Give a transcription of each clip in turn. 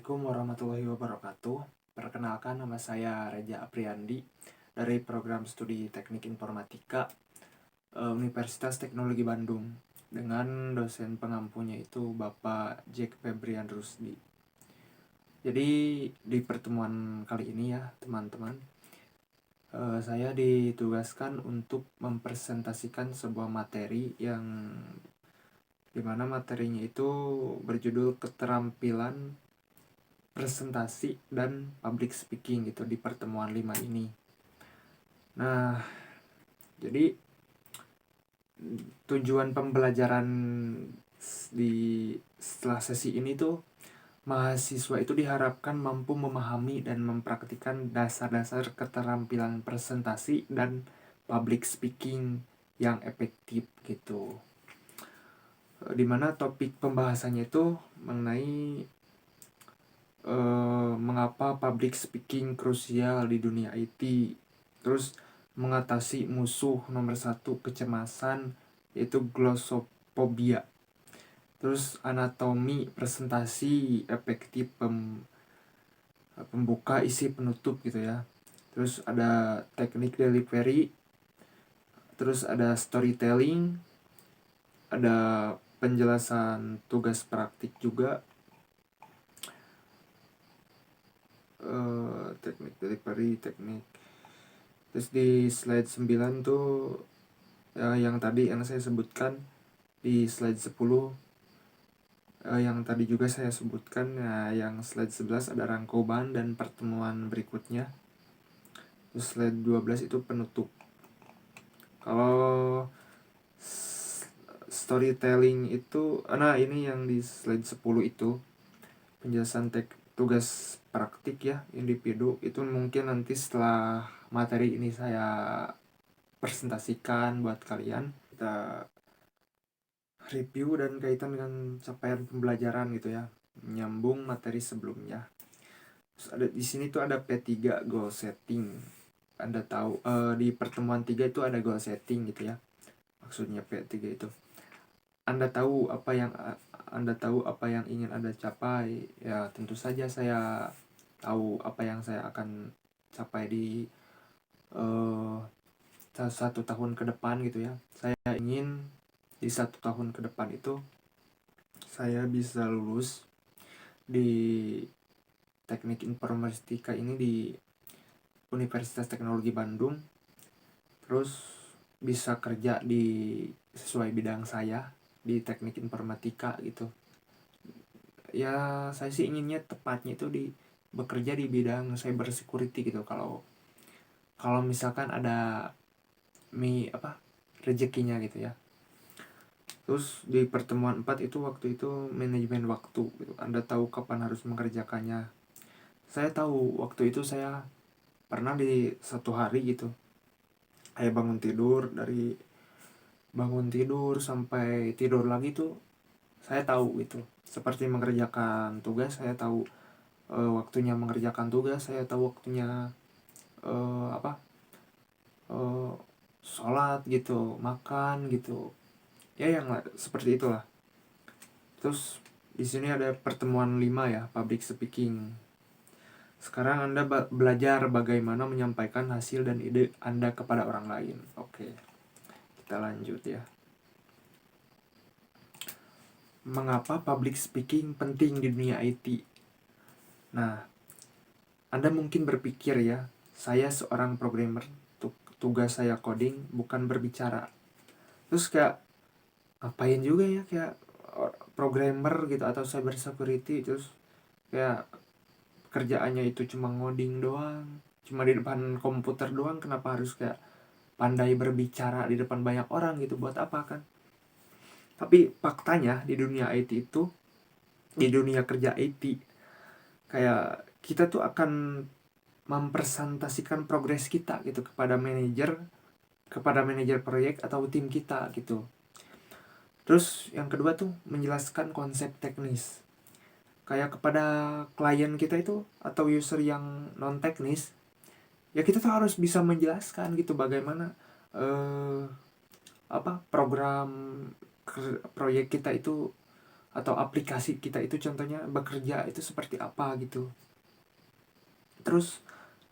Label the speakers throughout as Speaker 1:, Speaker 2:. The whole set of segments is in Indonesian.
Speaker 1: Assalamualaikum warahmatullahi wabarakatuh. Perkenalkan, nama saya Reja Apriandi dari program studi Teknik Informatika Universitas Teknologi Bandung dengan dosen pengampunya itu Bapak Jack Febrian Rusdi. Jadi di pertemuan kali ini ya teman-teman, saya ditugaskan untuk mempresentasikan sebuah materi yang dimana materinya itu berjudul keterampilan presentasi dan public speaking gitu di pertemuan 5 ini. Nah, jadi tujuan pembelajaran di setelah sesi ini tuh mahasiswa itu diharapkan mampu memahami dan mempraktikkan dasar-dasar keterampilan presentasi dan public speaking yang efektif gitu. Dimana topik pembahasannya itu mengenai mengapa public speaking krusial di dunia IT, terus mengatasi musuh nomor 1 kecemasan yaitu glossophobia, terus anatomi presentasi efektif pembuka isi penutup gitu ya, terus ada teknik delivery, terus ada storytelling, ada penjelasan tugas praktik juga, teknik delivery, teknik. Terus di slide 9 tuh yang tadi yang saya sebutkan, di slide 10 yang tadi juga saya sebutkan. Nah, yang slide 11 ada rangkuman dan pertemuan berikutnya. Terus slide 12 itu penutup. Kalau storytelling itu, nah ini yang di slide 10 itu penjelasan tugas praktik ya, individu. Itu mungkin nanti setelah materi ini saya presentasikan buat kalian, kita review dan kaitan dengan capaian pembelajaran gitu ya, menyambung materi sebelumnya. Terus ada di sini tuh ada P3 goal setting. Anda tahu di pertemuan 3 itu ada goal setting gitu ya. Maksudnya P3 itu Anda tahu apa yang ingin Anda capai. Ya, tentu saja saya tahu apa yang saya akan capai di uh, 1 tahun ke depan gitu ya. Saya ingin di 1 tahun ke depan itu saya bisa lulus di teknik informatika ini di Universitas Teknologi Bandung, terus bisa kerja di sesuai bidang saya di teknik informatika gitu ya. Saya sih inginnya tepatnya itu bekerja di bidang cyber security gitu, kalau misalkan ada rezekinya gitu ya. Terus di pertemuan 4 itu waktu itu manajemen waktu gitu. Anda tahu kapan harus mengerjakannya. Saya tahu waktu itu saya pernah di satu hari gitu, kayak bangun tidur sampai tidur lagi tuh saya tahu gitu. Seperti mengerjakan tugas, saya tahu waktunya mengerjakan tugas, saya tahu waktunya eh, apa eh, sholat gitu, makan gitu ya, yang seperti itulah. Terus di sini ada pertemuan 5 ya, public speaking. Sekarang Anda belajar bagaimana menyampaikan hasil dan ide Anda kepada orang lain. Oke, kita lanjut ya. Mengapa public speaking penting di dunia IT? Nah, Anda mungkin berpikir ya, saya seorang programmer, tugas saya coding bukan berbicara. Terus kayak ngapain juga ya kayak programmer gitu atau cyber security, terus kayak kerjaannya itu cuma ngoding doang, cuma di depan komputer doang, kenapa harus kayak pandai berbicara di depan banyak orang gitu, buat apa kan? Tapi faktanya di dunia IT itu, di dunia kerja IT, kayak kita tuh akan mempresentasikan progres kita gitu kepada manajer proyek atau tim kita gitu. Terus yang kedua tuh menjelaskan konsep teknis kayak kepada klien kita itu atau user yang non teknis. Ya kita tuh harus bisa menjelaskan gitu bagaimana program proyek kita itu atau aplikasi kita itu contohnya bekerja itu seperti apa gitu. Terus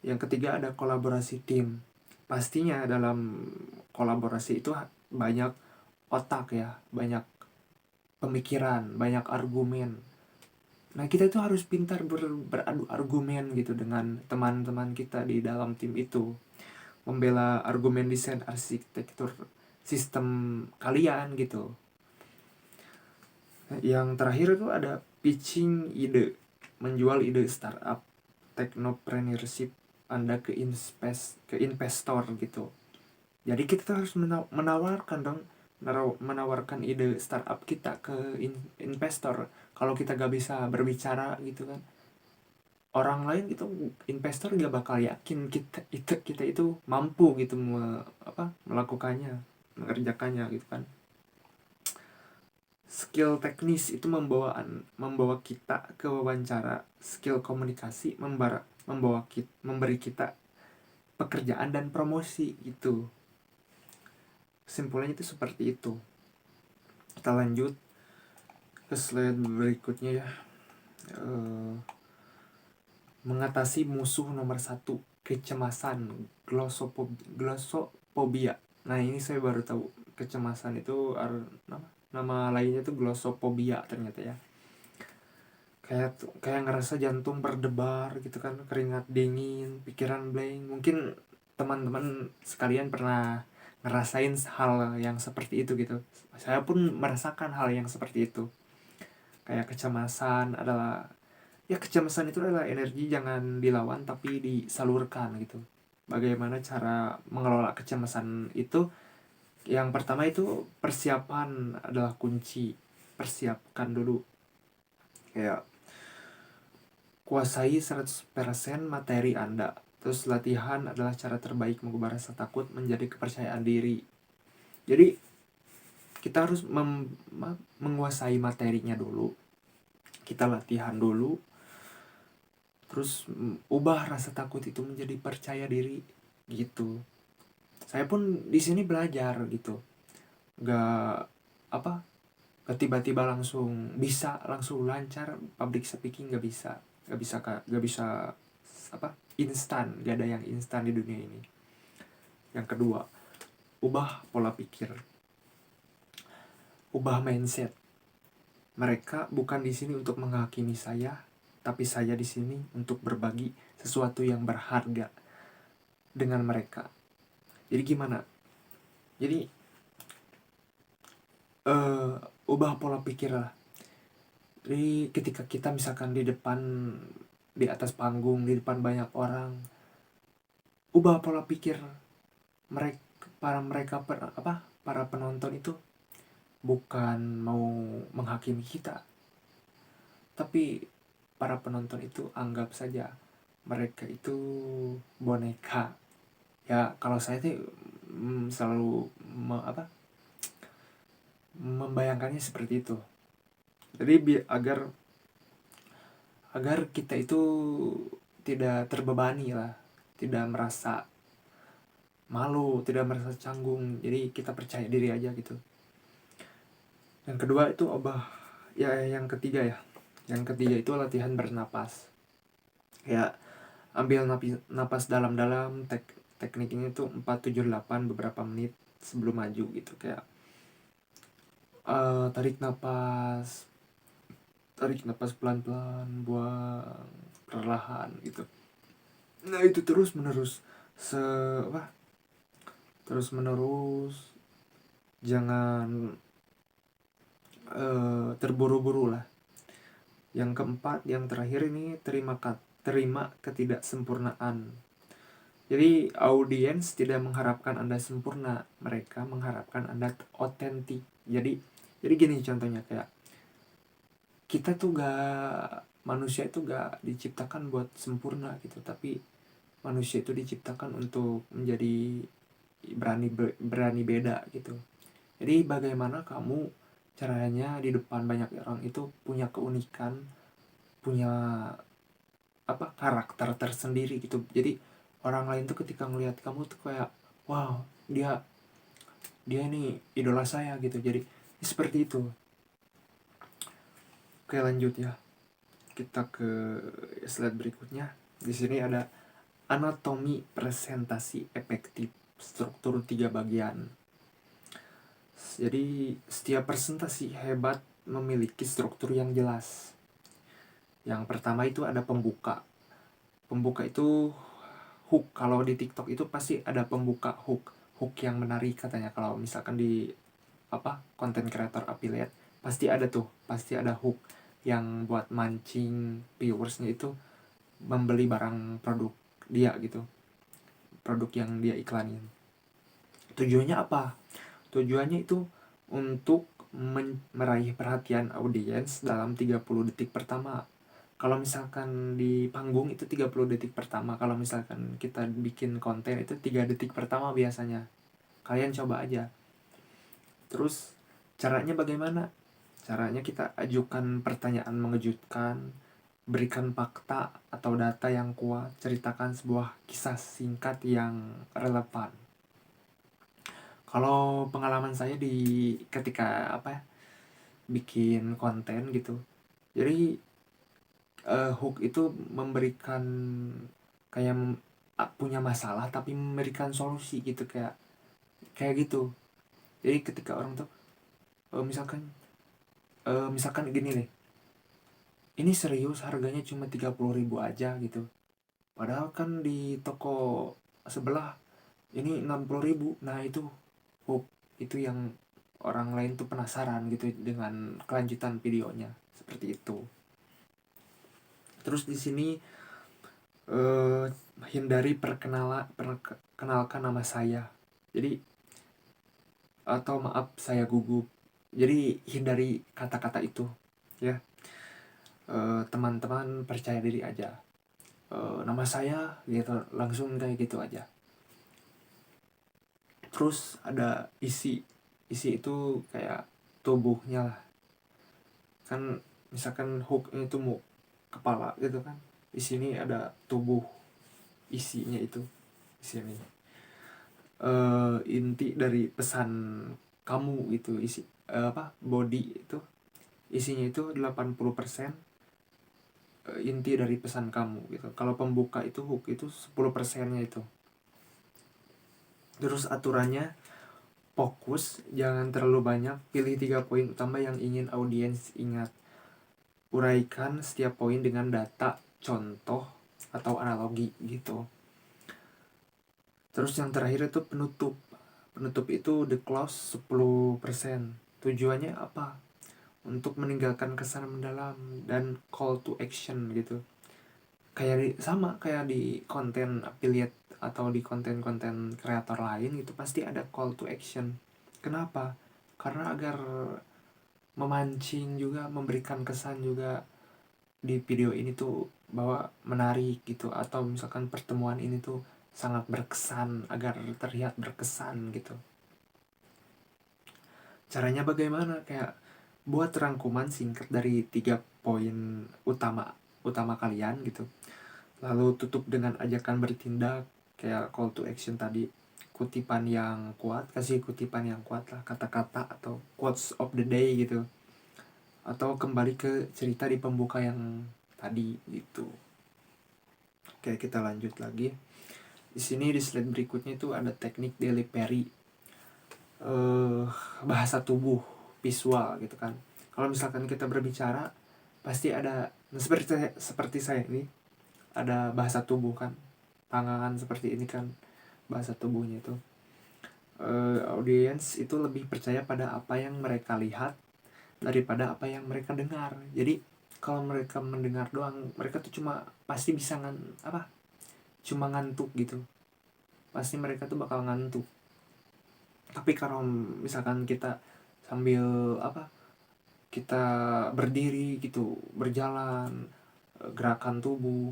Speaker 1: yang ketiga ada kolaborasi tim. Pastinya dalam kolaborasi itu banyak otak ya, banyak pemikiran, banyak argumen. Nah kita itu harus pintar beradu argumen gitu dengan teman-teman kita di dalam tim itu, membela argumen desain arsitektur sistem kalian gitu. Yang terakhir itu ada pitching ide, menjual ide startup, technopreneurship Anda ke investor gitu. Jadi kita tuh harus menawarkan dong, menawarkan ide startup kita ke investor. Kalau kita gak bisa berbicara gitu kan, orang lain itu investor gak bakal yakin kita itu mampu gitu melakukannya, mengerjakannya gitu kan. Skill teknis itu membawa kita ke wawancara, skill komunikasi memberi kita pekerjaan dan promosi gitu. Kesimpulannya itu seperti itu. Kita lanjut ke slide berikutnya ya. Mengatasi musuh nomor 1, kecemasan, glossophobia. Nah ini saya baru tahu, kecemasan itu nama lainnya tuh glossophobia ternyata ya. Kayak ngerasa jantung berdebar gitu kan, keringat dingin, pikiran blank. Mungkin teman-teman sekalian pernah ngerasain hal yang seperti itu gitu. Saya pun merasakan hal yang seperti itu. Kayak kecemasan itu adalah energi, jangan dilawan tapi disalurkan gitu. Bagaimana cara mengelola kecemasan itu? Yang pertama itu persiapan adalah kunci. Persiapkan dulu. Kayak kuasai 100% materi Anda. Terus latihan adalah cara terbaik mengubah rasa takut menjadi kepercayaan diri. Jadi kita harus menguasai materinya dulu. Kita latihan dulu. Terus ubah rasa takut itu menjadi percaya diri gitu. Saya pun di sini belajar gitu. Gak tiba-tiba langsung lancar public speaking, gak bisa instan, gak ada yang instan di dunia ini. Yang kedua, ubah pola pikir, ubah mindset. Mereka bukan di sini untuk menghakimi saya, tapi saya di sini untuk berbagi sesuatu yang berharga dengan mereka. Jadi gimana? Jadi ubah pola pikir lah. Jadi ketika kita misalkan di atas panggung, di depan banyak orang, ubah pola pikir para penonton itu bukan mau menghakimi kita, tapi para penonton itu anggap saja mereka itu boneka. Ya kalau saya tuh selalu membayangkannya seperti itu. Jadi agar kita itu tidak terbebani lah, tidak merasa malu, tidak merasa canggung. Jadi kita percaya diri aja gitu. Yang kedua itu yang ketiga itu latihan bernapas. Ya ambil napas dalam-dalam. Teknik ini tuh 4-7-8 beberapa menit sebelum maju gitu. Kayak tarik napas pelan-pelan, buang perlahan gitu. Nah itu terus menerus jangan terburu-buru lah. Yang keempat, yang terakhir ini terima ketidaksempurnaan. Jadi audiens tidak mengharapkan Anda sempurna, mereka mengharapkan Anda otentik. Jadi gini contohnya, kayak kita tuh manusia itu gak diciptakan buat sempurna gitu, tapi manusia itu diciptakan untuk menjadi berani beda gitu. Jadi bagaimana kamu caranya di depan banyak orang itu punya keunikan, punya karakter tersendiri gitu. Jadi orang lain tuh ketika ngelihat kamu tuh kayak wow, dia ini idola saya gitu. Jadi seperti itu. Oke, lanjut ya. Kita ke slide berikutnya. Di sini ada anatomi presentasi efektif, struktur 3 bagian. Jadi setiap presentasi hebat memiliki struktur yang jelas. Yang pertama itu ada pembuka. Pembuka itu hook. Kalau di TikTok itu pasti ada pembuka hook. Hook yang menarik katanya. Kalau misalkan di konten creator affiliate pasti ada tuh, pasti ada hook yang buat mancing viewersnya itu membeli barang produk dia gitu, produk yang dia iklanin. Tujuannya apa? Tujuannya itu untuk meraih perhatian audiens dalam 30 detik pertama. Kalau misalkan di panggung itu 30 detik pertama, kalau misalkan kita bikin konten itu 3 detik pertama biasanya. Kalian coba aja. Terus caranya bagaimana? Caranya kita ajukan pertanyaan mengejutkan, berikan fakta atau data yang kuat, ceritakan sebuah kisah singkat yang relevan. Kalau pengalaman saya di ketika bikin konten gitu, jadi hook itu memberikan kayak punya masalah tapi memberikan solusi gitu, kayak gitu. Jadi ketika orang tuh misalkan gini deh, ini serius harganya cuma 30.000 aja gitu, padahal kan di toko sebelah ini 60.000. Nah itu hook, itu yang orang lain tuh penasaran gitu dengan kelanjutan videonya, seperti itu. Terus di sini eh, hindari perkenalkan nama saya, jadi atau maaf saya gugup, jadi hindari kata-kata itu ya. Teman-teman percaya diri aja, nama saya gitu, langsung kayak gitu aja. Terus ada isi itu kayak tubuhnya lah, kan misalkan hook itu mau kepala gitu kan, di sini ada tubuh isinya itu di sini. Inti dari pesan kamu itu isi body itu isinya itu 80% inti dari pesan kamu gitu. Kalau pembuka itu hook itu 10%-nya itu. Terus aturannya fokus, jangan terlalu banyak, pilih 3 poin utama yang ingin audiens ingat. Uraikan setiap poin dengan data, contoh, atau analogi gitu. Terus yang terakhir itu penutup. Penutup itu the close 10%. Tujuannya apa? Untuk meninggalkan kesan mendalam dan call to action gitu. Sama kayak di konten affiliate atau di konten-konten kreator lain gitu, pasti ada call to action. Kenapa? Karena agar memancing juga, memberikan kesan juga di video ini tuh bahwa menarik gitu, atau misalkan pertemuan ini tuh sangat berkesan, agar terlihat berkesan gitu. Caranya bagaimana? Kayak buat rangkuman singkat dari 3 poin utama kalian gitu, lalu tutup dengan ajakan bertindak, kayak call to action tadi. Kutipan yang kuat, kasih kutipan yang kuat lah, kata-kata atau quotes of the day gitu, atau kembali ke cerita di pembuka yang tadi gitu. Oke, kita lanjut lagi. Di sini di slide berikutnya itu ada teknik delivery, bahasa tubuh, visual gitu kan. Kalau misalkan kita berbicara pasti ada, seperti saya ini ada bahasa tubuh kan, tangan seperti ini kan bahasa tubuhnya itu. Audiens itu lebih percaya pada apa yang mereka lihat daripada apa yang mereka dengar. Jadi kalau mereka mendengar doang, mereka tuh pasti bisa cuma ngantuk gitu, pasti mereka tuh bakal ngantuk. Tapi kalau misalkan kita sambil kita berdiri gitu, berjalan, gerakan tubuh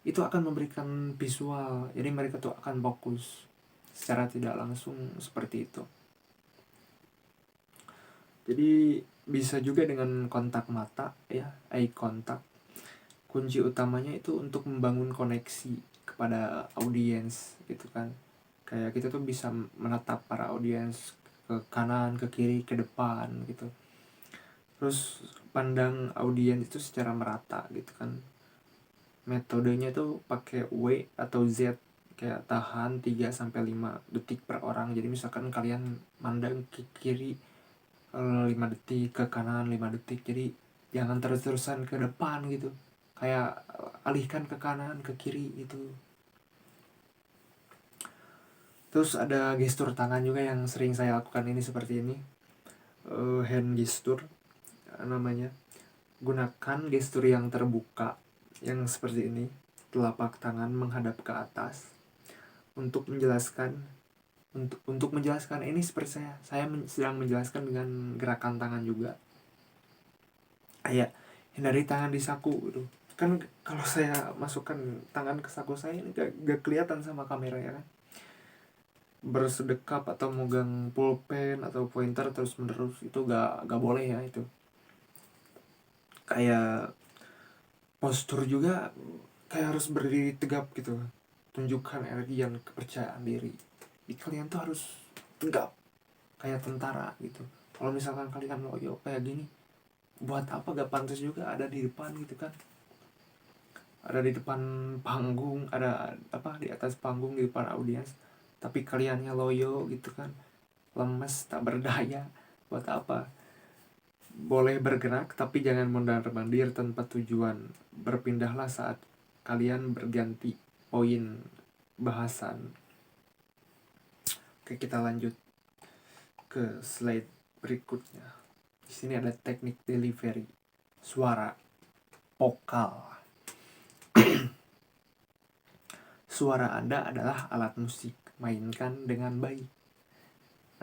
Speaker 1: itu akan memberikan visual, jadi mereka tuh akan fokus secara tidak langsung, seperti itu. Jadi bisa juga dengan kontak mata ya, eye contact. Kunci utamanya itu untuk membangun koneksi kepada audiens gitu kan. Kayak kita tuh bisa menatap para audiens ke kanan, ke kiri, ke depan gitu. Terus pandang audiens itu secara merata gitu kan. Metodenya tuh pakai W atau Z, kayak tahan 3 sampai 5 detik per orang. Jadi misalkan kalian mandang ke kiri 5 detik, ke kanan 5 detik. Jadi jangan terus-terusan ke depan gitu. Kayak alihkan ke kanan, ke kiri gitu. Terus ada gestur tangan juga yang sering saya lakukan ini seperti ini. Hand gesture namanya. Gunakan gestur yang terbuka yang seperti ini. Telapak tangan menghadap ke atas untuk menjelaskan ini seperti saya sedang menjelaskan dengan gerakan tangan juga. Kayak hindari tangan di saku gitu. Kan kalau saya masukkan tangan ke saku saya ini gak kelihatan sama kamera ya kan. Bersedekap atau megang pulpen atau pointer terus menerus itu gak boleh ya itu. Kayak postur juga kayak harus berdiri tegap gitu, tunjukkan energi dan kepercayaan diri. Jadi kalian tuh harus tegap kayak tentara gitu. Kalau misalkan kalian loyo kayak gini, buat apa, gak pantas juga ada di depan gitu kan. Ada di depan panggung, ada apa di atas panggung di depan audiens, tapi kaliannya loyo gitu kan, lemes tak berdaya. Buat apa? Boleh bergerak tapi jangan mondar-mandir tanpa tujuan. Berpindahlah saat kalian berganti poin bahasan. Oke, kita lanjut ke slide berikutnya. Di sini ada teknik delivery suara vokal. Suara Anda adalah alat musik, mainkan dengan baik.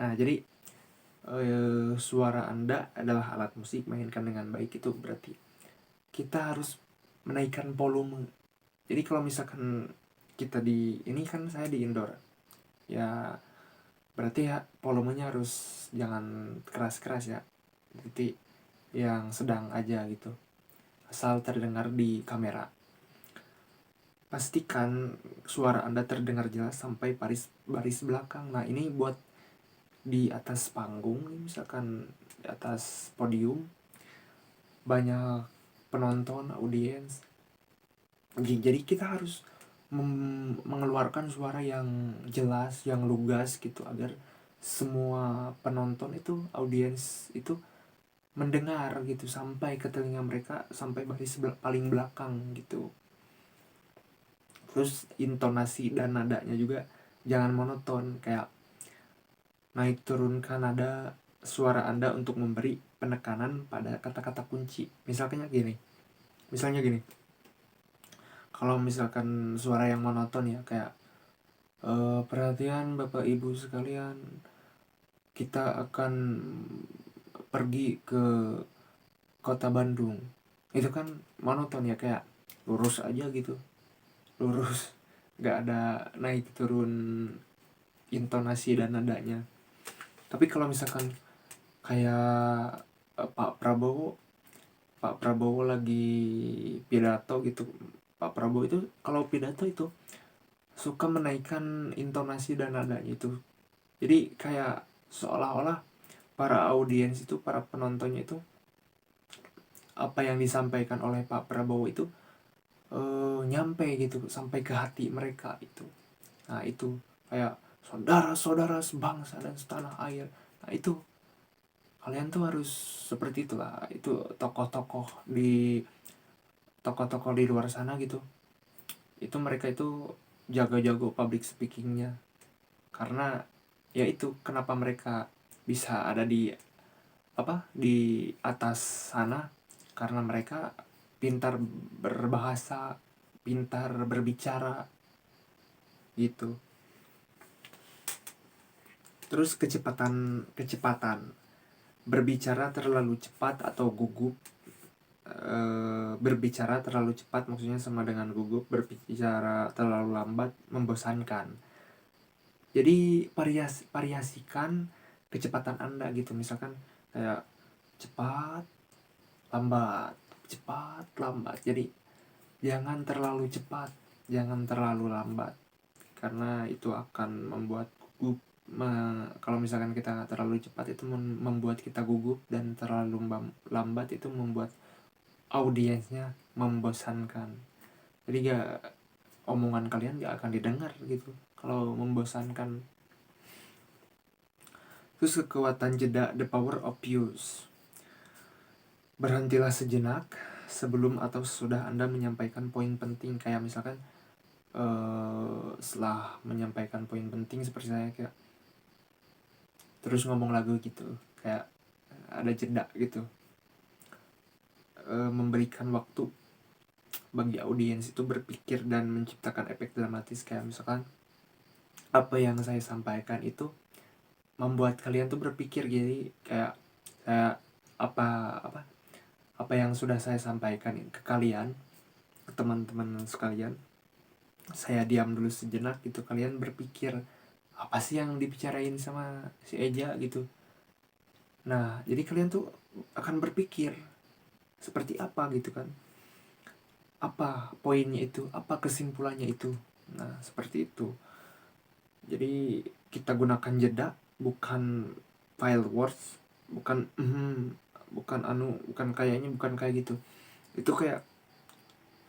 Speaker 1: Nah, jadi suara Anda adalah alat musik, mainkan dengan baik itu berarti kita harus menaikkan volume. Jadi kalau misalkan kita ini kan saya di indoor, ya berarti ya volumenya harus jangan keras-keras ya, jadi yang sedang aja gitu, asal terdengar di kamera. Pastikan suara Anda terdengar jelas sampai baris belakang. Nah ini buat di atas panggung, misalkan di atas podium banyak penonton, audiens. Jadi kita harus mengeluarkan suara yang jelas, yang lugas gitu, agar semua penonton itu, audiens itu mendengar gitu sampai ke telinga mereka, sampai baris paling belakang gitu. Terus intonasi dan nadanya juga jangan monoton, kayak naik turunkan nada suara Anda untuk memberi penekanan pada kata-kata kunci. Misalnya gini. Kalau misalkan suara yang monoton ya, kayak perhatian Bapak Ibu sekalian, kita akan pergi ke kota Bandung. Itu kan monoton ya, kayak lurus aja gitu. Lurus, gak ada naik turun intonasi dan nadanya. Tapi kalau misalkan kayak Pak Prabowo lagi pidato gitu, Pak Prabowo itu kalau pidato itu suka menaikkan intonasi dan nadanya itu. Jadi kayak seolah-olah para audiens itu, para penontonnya itu, apa yang disampaikan oleh Pak Prabowo itu nyampe gitu sampai ke hati mereka itu. Nah itu kayak saudara-saudara sebangsa dan setanah air. Nah itu kalian tuh harus seperti itulah. Itu tokoh-tokoh di luar sana gitu, itu mereka itu jago-jago public speakingnya. Karena ya itu kenapa mereka bisa ada di atas sana, karena mereka pintar berbahasa, pintar berbicara gitu. Terus kecepatan berbicara terlalu cepat atau gugup. Berbicara terlalu cepat maksudnya sama dengan gugup. Berbicara terlalu lambat membosankan. Jadi variasikan kecepatan Anda gitu. Misalkan kayak cepat lambat. Jadi jangan terlalu cepat, jangan terlalu lambat, karena itu akan membuat gugup kalau misalkan kita terlalu cepat itu membuat kita gugup, dan terlalu lambat itu membuat audiensnya membosankan. Jadi omongan kalian gak akan didengar gitu kalau membosankan. Terus kekuatan jeda, the power of pause. Berhentilah sejenak sebelum atau sesudah Anda menyampaikan poin penting. Kayak misalkan setelah menyampaikan poin penting seperti saya kayak terus ngomong lagu gitu, kayak ada jeda gitu, memberikan waktu bagi audiens itu berpikir dan menciptakan efek dramatis. Kayak misalkan apa yang saya sampaikan itu membuat kalian tuh berpikir, jadi kayak saya apa yang sudah saya sampaikan ke kalian, ke teman-teman sekalian, saya diam dulu sejenak gitu, kalian berpikir apa sih yang dibicarain sama si Eja gitu. Nah jadi kalian tuh akan berpikir seperti apa gitu kan, apa poinnya itu, apa kesimpulannya itu. Nah seperti itu. Jadi kita gunakan jeda, bukan file words, bukan bukan kayaknya, bukan kayak gitu. Itu kayak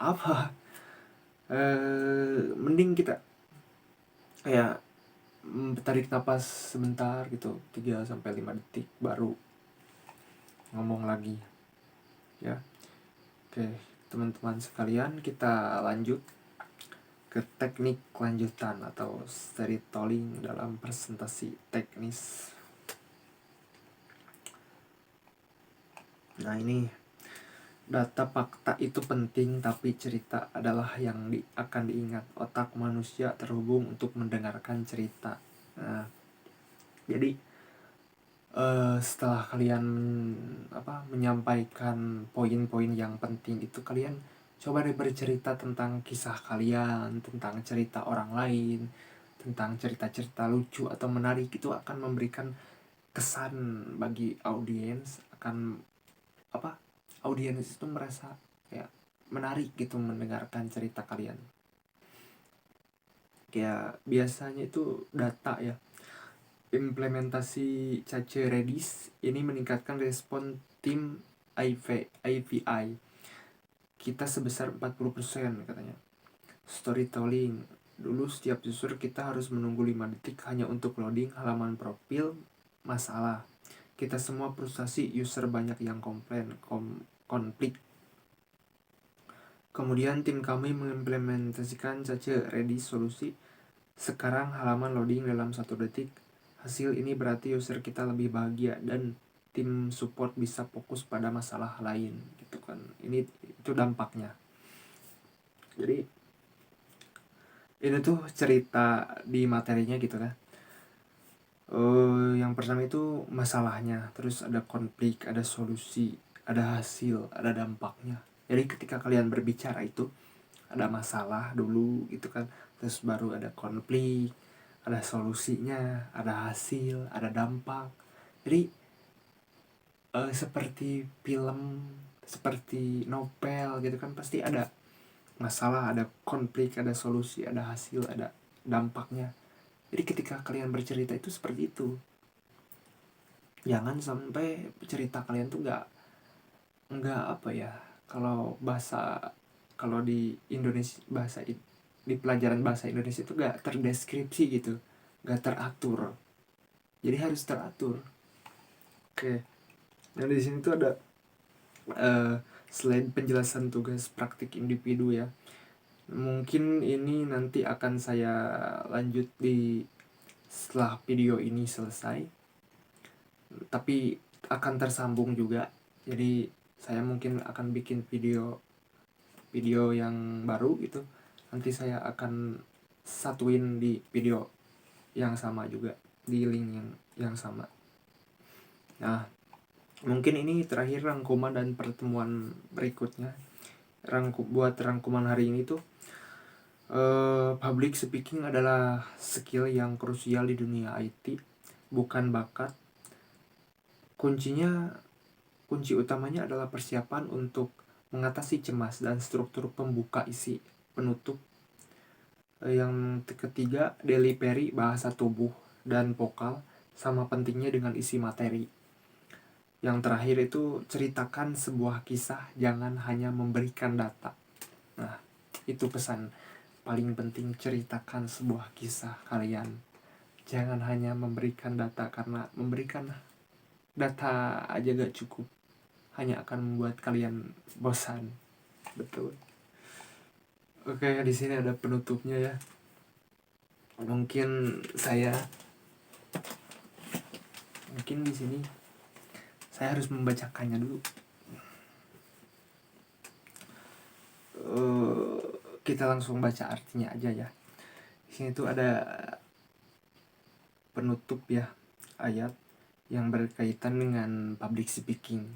Speaker 1: apa, mending kita kayak tarik napas sebentar gitu, 3-5 detik baru ngomong lagi ya. Oke teman-teman sekalian, kita lanjut ke teknik lanjutan atau storytelling dalam presentasi teknis. Nah ini, data fakta itu penting, tapi cerita adalah yang akan diingat. Otak manusia terhubung untuk mendengarkan cerita. Nah, jadi setelah kalian menyampaikan poin-poin yang penting itu, kalian coba deh bercerita tentang kisah kalian, tentang cerita orang lain, tentang cerita-cerita lucu atau menarik. Itu akan memberikan kesan bagi audiens, akan audiens itu merasa kayak menarik gitu mendengarkan cerita kalian. Kayak biasanya itu data ya, implementasi Cace Redis ini meningkatkan respon tim IVI kita sebesar 40% katanya. Storytelling, dulu setiap user kita harus menunggu 5 detik hanya untuk loading halaman profil. Masalah, kita semua frustasi, user banyak yang komplain, konflik. Kemudian tim kami mengimplementasikan Cace Redis solusi. Sekarang halaman loading dalam 1 detik. Hasil ini berarti user kita lebih bahagia dan tim support bisa fokus pada masalah lain gitu kan. Itu dampaknya. Jadi ini tuh cerita di materinya gitu kan. Yang pertama itu masalahnya, terus ada konflik, ada solusi, ada hasil, ada dampaknya. Jadi ketika kalian berbicara itu ada masalah dulu gitu kan, terus baru ada konflik, ada solusinya, ada hasil, ada dampak. Jadi seperti film, seperti novel gitu kan, pasti ada masalah, ada konflik, ada solusi, ada hasil, ada dampaknya. Jadi ketika kalian bercerita itu seperti itu. Jangan sampai cerita kalian tuh nggak apa ya, kalau di Indonesia di pelajaran bahasa Indonesia itu nggak terdeskripsi gitu, nggak teratur. Jadi harus teratur. Oke. Nah di sini tuh ada selain penjelasan tugas praktik individu ya, mungkin ini nanti akan saya lanjut setelah video ini selesai, tapi akan tersambung juga. Jadi saya mungkin akan bikin video yang baru gitu, nanti saya akan satuin di video yang sama juga, di link yang sama. Nah mungkin ini terakhir rangkuman dan pertemuan berikutnya. Buat rangkuman hari ini tuh, public speaking adalah skill yang krusial di dunia IT, bukan bakat. Kunci utamanya adalah persiapan untuk mengatasi cemas dan struktur pembuka, isi, penutup. Yang ketiga, delivery, bahasa tubuh. dan vokal, sama pentingnya dengan isi materi. Yang terakhir itu ceritakan sebuah kisah, jangan hanya memberikan data. Nah, itu pesan paling penting, ceritakan sebuah kisah kalian. Jangan hanya memberikan data, karena memberikan data aja gak cukup, hanya akan membuat kalian bosan. Betul. Oke, di sini ada penutupnya ya. Mungkin di sini saya harus membacakannya dulu. Kita langsung baca artinya aja ya. Di sini tuh ada penutup ya, ayat yang berkaitan dengan public speaking.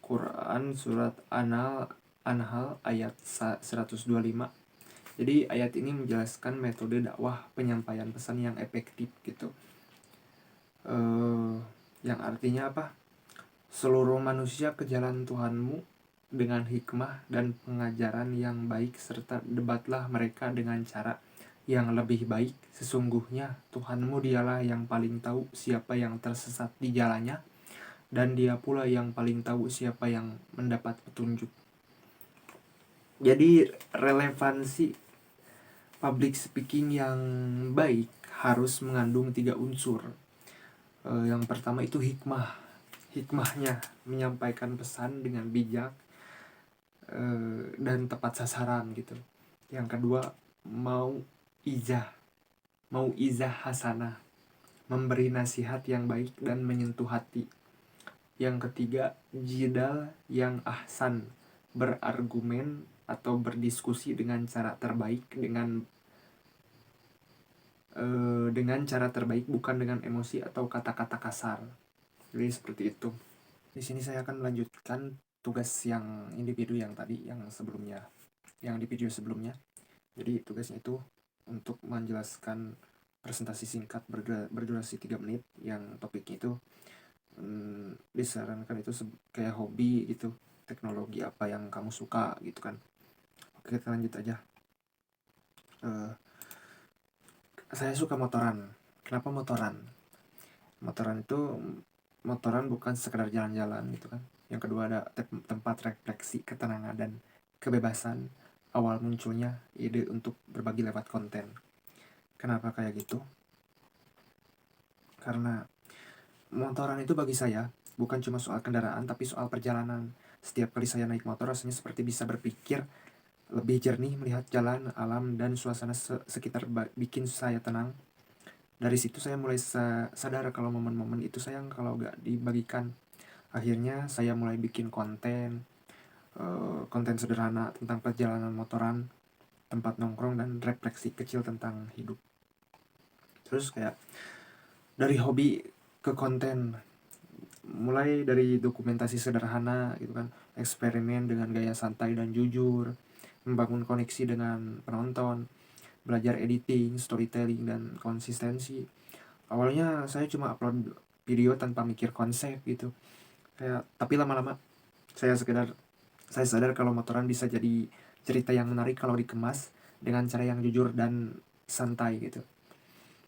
Speaker 1: Quran surat Anhal ayat 125. Jadi ayat ini menjelaskan metode dakwah penyampaian pesan yang efektif gitu. Yang artinya apa? Seluruh manusia ke jalan Tuhanmu dengan hikmah dan pengajaran yang baik, serta debatlah mereka dengan cara yang lebih baik. Sesungguhnya Tuhanmu dialah yang paling tahu siapa yang tersesat di jalannya, dan dia pula yang paling tahu siapa yang mendapat petunjuk. Jadi relevansi public speaking yang baik harus mengandung 3 unsur. Yang pertama itu hikmahnya, menyampaikan pesan dengan bijak dan tepat sasaran gitu. Yang kedua mau izah hasanah, memberi nasihat yang baik dan menyentuh hati. Yang ketiga jidal yang ahsan, berargumen atau berdiskusi dengan cara terbaik, dengan cara terbaik, bukan dengan emosi atau kata-kata kasar. Jadi seperti itu. Di sini saya akan melanjutkan tugas yang individu yang tadi, yang di video sebelumnya. Jadi tugasnya itu untuk menjelaskan presentasi singkat berdurasi 3 menit, yang topiknya itu disarankan itu kayak hobi gitu, teknologi apa yang kamu suka gitu kan. Oke, kita lanjut aja. Saya suka motoran. Kenapa motoran? Motoran bukan sekedar jalan-jalan gitu kan. Yang kedua ada tempat refleksi, ketenangan, dan kebebasan. Awal munculnya ide untuk berbagi lewat konten. Kenapa kayak gitu? Karena motoran itu bagi saya bukan cuma soal kendaraan, tapi soal perjalanan. Setiap kali saya naik motor, rasanya seperti bisa berpikir lebih jernih, melihat jalan, alam, dan suasana sekitar bikin saya tenang. Dari situ saya mulai sadar kalau momen-momen itu sayang kalau gak dibagikan. Akhirnya saya mulai bikin konten sederhana tentang perjalanan motoran, tempat nongkrong, dan refleksi kecil tentang hidup. Terus kayak dari hobi ke konten, mulai dari dokumentasi sederhana gitu kan, eksperimen dengan gaya santai dan jujur, membangun koneksi dengan penonton, belajar editing, storytelling, dan konsistensi. Awalnya saya cuma upload video tanpa mikir konsep gitu, tapi lama-lama saya sadar kalau motoran bisa jadi cerita yang menarik kalau dikemas dengan cara yang jujur dan santai gitu.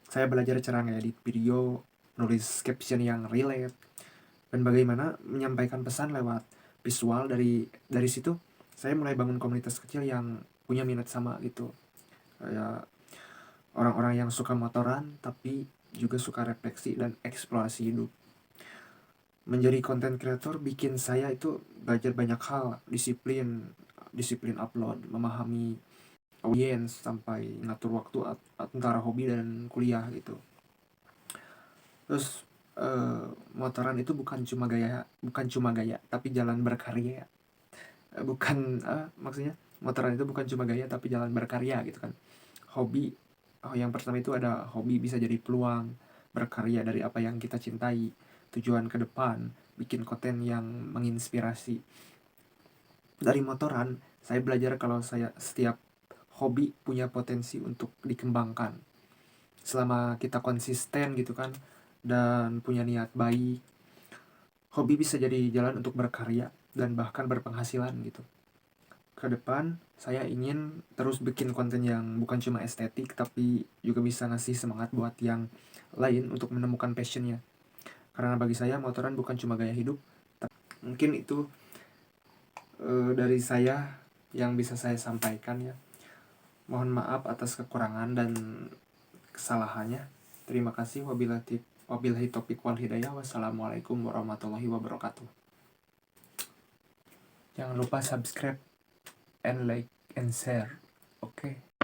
Speaker 1: Saya belajar cara ngedit video, nulis caption yang relate, dan bagaimana menyampaikan pesan lewat visual. Dari situ saya mulai bangun komunitas kecil yang punya minat sama gitu, kayak orang-orang yang suka motoran tapi juga suka refleksi dan eksplorasi hidup. Menjadi konten kreator bikin saya itu belajar banyak hal, disiplin upload, memahami audiens, sampai ngatur waktu antara hobi dan kuliah gitu. Terus motoran itu bukan cuma gaya tapi jalan berkarya. Maksudnya motoran itu bukan cuma gaya tapi jalan berkarya gitu kan. Hobi, yang pertama itu ada hobi bisa jadi peluang berkarya dari apa yang kita cintai. Tujuan ke depan bikin konten yang menginspirasi. Dari motoran saya belajar kalau setiap hobi punya potensi untuk dikembangkan selama kita konsisten gitu kan, dan punya niat baik. Hobi bisa jadi jalan untuk berkarya dan bahkan berpenghasilan gitu. ke depan saya ingin terus bikin konten yang bukan cuma estetik, tapi juga bisa ngasih semangat buat yang lain untuk menemukan passionnya. Karena bagi saya motoran bukan cuma gaya hidup. Mungkin itu dari saya yang bisa saya sampaikan ya. Mohon maaf atas kekurangan dan kesalahannya. Terima kasih. Wabillahi taufiq wal hidayah. Wassalamualaikum warahmatullahi wabarakatuh. Jangan lupa subscribe and like and share. Oke.